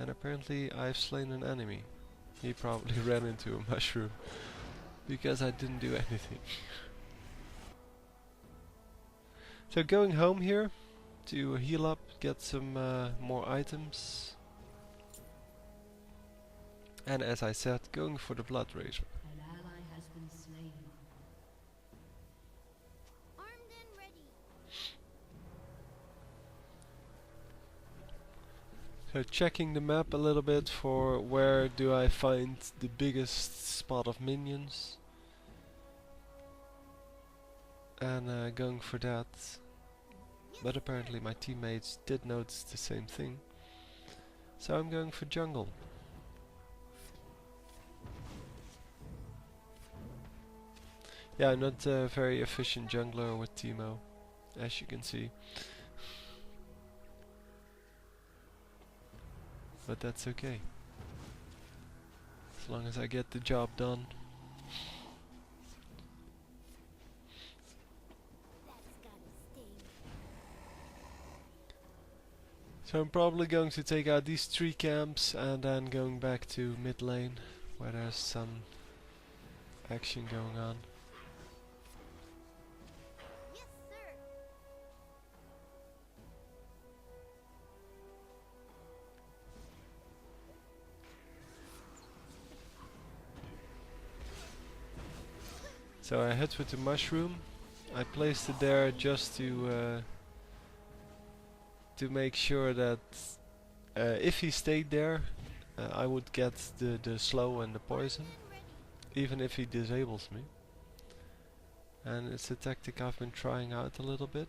And apparently I've slain an enemy. He probably ran into a mushroom because I didn't do anything. So going home here to heal up, get some more items. And as I said, going for the blood razor. An ally has been slain. Armed and ready. So checking the map a little bit for where do I find the biggest spot of minions. And going for that. But apparently my teammates did notice the same thing. So I'm going for jungle. Yeah, I'm not a very efficient jungler with Teemo, as you can see. But that's okay. As long as I get the job done. That's gotta sting. So I'm probably going to take out these 3 camps and then going back to mid lane where there's some action going on. Yes, sir. So I hit with the mushroom. I placed it there just to make sure that if he stayed there, I would get the slow and the poison, even if he disables me. And it's a tactic I've been trying out a little bit.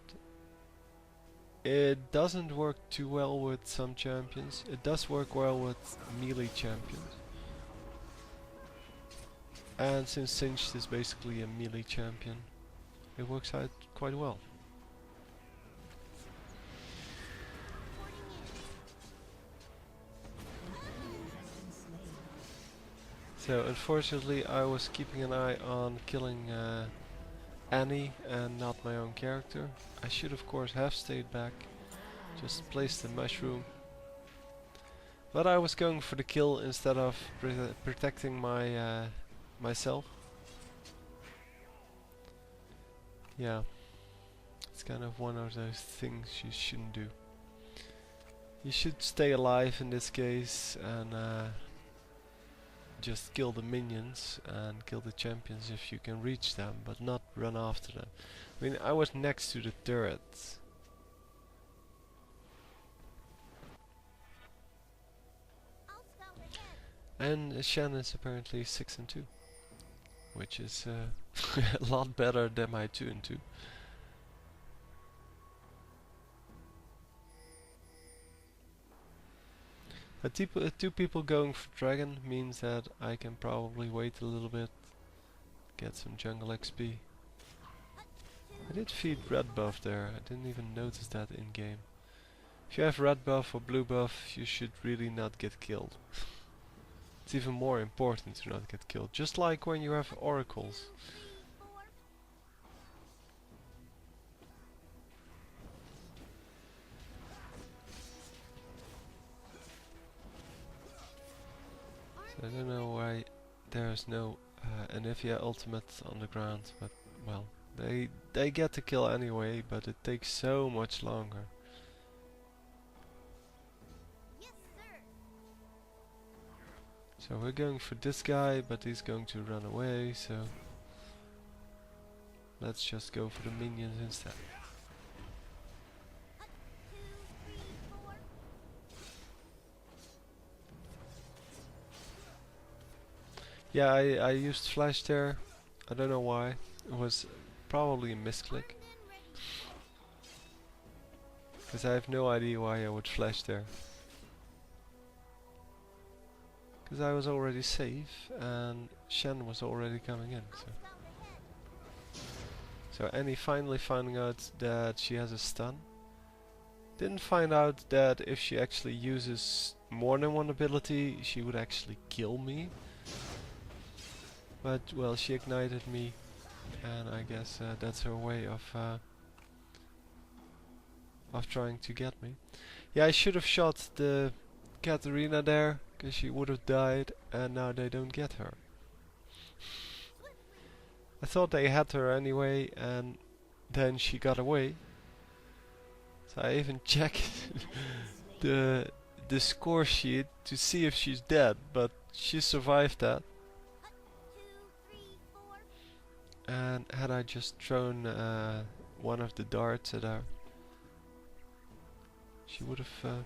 It doesn't work too well with some champions. It does work well with melee champions. And since Singed is basically a melee champion, it works out quite well. So unfortunately I was keeping an eye on killing Annie and not my own character. I should of course have stayed back, just placed the mushroom. But I was going for the kill instead of protecting my myself. Yeah, it's kind of one of those things you shouldn't do. You should stay alive in this case and just kill the minions and kill the champions if you can reach them, but not run after them. I mean, I was next to the turret. I'll scout ahead. And Shen is apparently 6 and 2, which is a lot better than my 2 and 2. But two people going for dragon means that I can probably wait a little bit, get some jungle XP. I did feed red buff there, I didn't even notice that in game. If you have red buff or blue buff, you should really not get killed. It's even more important to not get killed, just like when you have oracles. 2, 3, 4. So I don't know why there's no Anivia ultimate on the ground, but well, they get the kill anyway, but it takes so much longer. Yes, sir. So we're going for this guy, but he's going to run away, so let's just go for the minions instead. 2, 3, 4. Yeah, I used flash there. I don't know why. It was probably a misclick. Armed and ready. Because I have no idea why I would flash there. Because I was already safe and Shen was already coming in. I'll So, scout ahead. Annie finally finding out that she has a stun. Didn't find out that if she actually uses more than one ability, she would actually kill me. But well, she ignited me, and I guess that's her way of trying to get me. Yeah, I should have shot the Katarina there, because she would have died, and now they don't get her. I thought they had her anyway, and then she got away. So I even checked the score sheet to see if she's dead, but she survived that. 2, 3, 4. And had I just thrown one of the darts at her, she would have,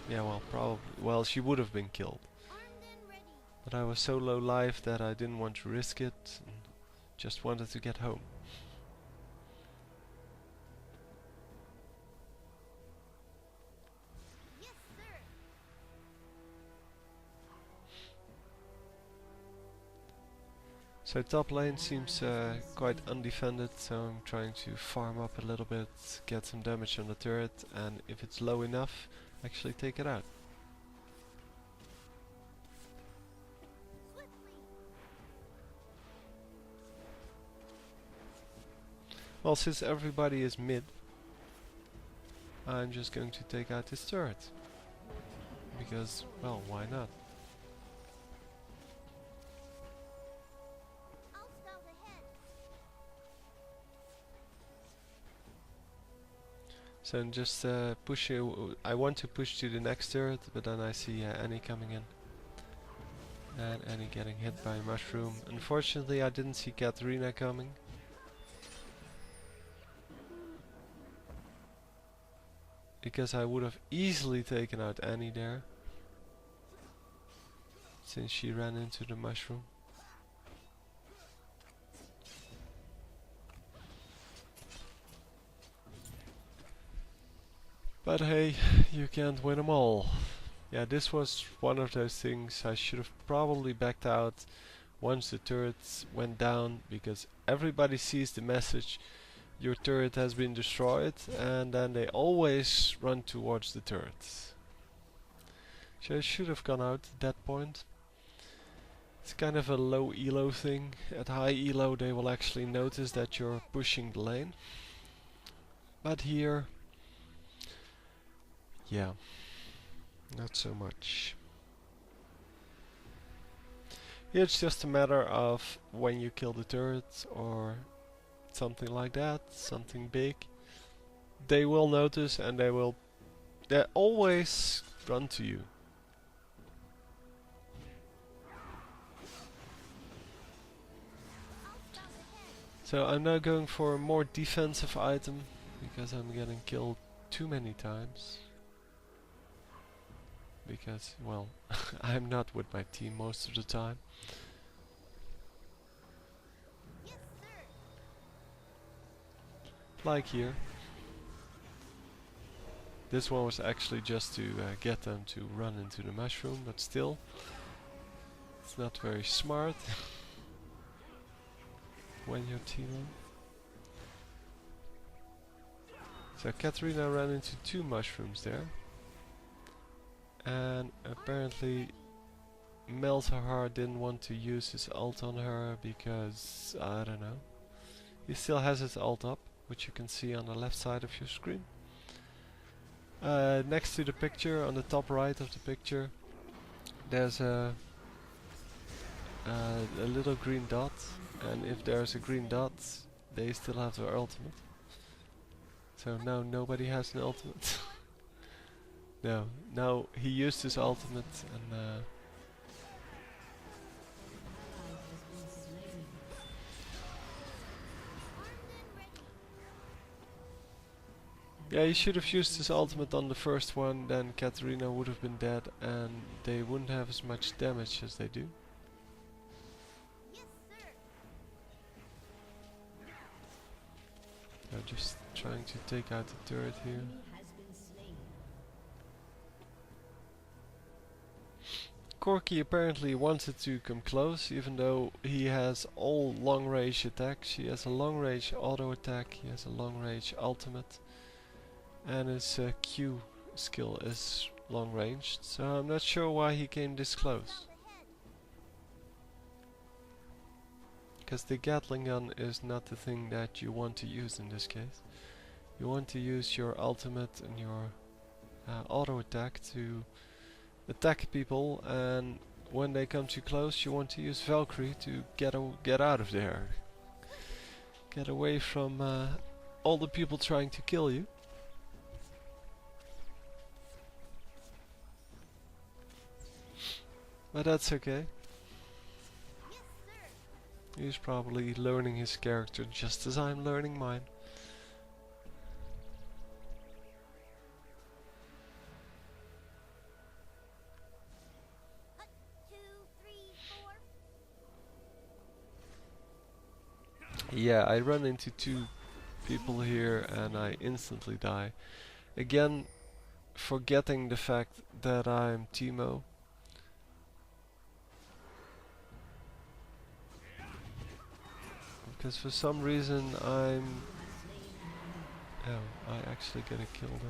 yeah, well, probably, well, she would have been killed. Armed and ready. But I was so low life that I didn't want to risk it, and just wanted to get home. Yes, sir. So top lane seems quite undefended, so I'm trying to farm up a little bit, get some damage on the turret, and if it's low enough, actually take it out. Swiftly. Well, since everybody is mid, I'm just going to take out this turret. Because, well, why not? I'll scout ahead. So I'm just pushing. I want to push to the next turret, but then I see Annie coming in. And Annie getting hit by a mushroom. Unfortunately, I didn't see Katarina coming. Because I would have easily taken out Annie there. Since she ran into the mushroom. But hey, you can't win them all. Yeah, this was one of those things I should have probably backed out once the turrets went down, because everybody sees the message, your turret has been destroyed, and then they always run towards the turret. So I should have gone out at that point. It's kind of a low elo thing. At high elo they will actually notice that you're pushing the lane. But here, yeah, not so much. Here it's just a matter of when you kill the turret or something like that, something big. They will notice and they always run to you. I'll scout ahead. So I'm now going for a more defensive item because I'm getting killed too many times. Because, well, I'm not with my team most of the time. Yes, sir. Like here. This one was actually just to get them to run into the mushroom, but still, it's not very smart when you're teaming. So Katarina ran into 2 mushrooms there. And apparently Meltahar didn't want to use his ult on her because, I don't know. He still has his ult up, which you can see on the left side of your screen. Next to the picture, on the top right of the picture, there's a little green dot, and if there's a green dot, they still have their ultimate. So now nobody has an ultimate. No, now he used his ultimate and yeah, he should have used his ultimate on the first one, then Katarina would have been dead and they wouldn't have as much damage as they do. Yes, sir. I'm just trying to take out the turret here. Corki apparently wanted to come close, even though he has all long range attacks. He has a long range auto attack, he has a long range ultimate, and his Q skill is long ranged, so I'm not sure why he came this close. Scout ahead. Because the Gatling gun is not the thing that you want to use in this case. You want to use your ultimate and your auto attack to attack people, and when they come too close you want to use Valkyrie to get out of there. Get away from all the people trying to kill you. But that's okay. Yes, sir. He's probably learning his character just as I'm learning mine. Hut, 2, 3, 4. Yeah, I run into two people here and I instantly die. Again, forgetting the fact that I'm Teemo. Because for some reason I'm... Oh, I actually get a kill there.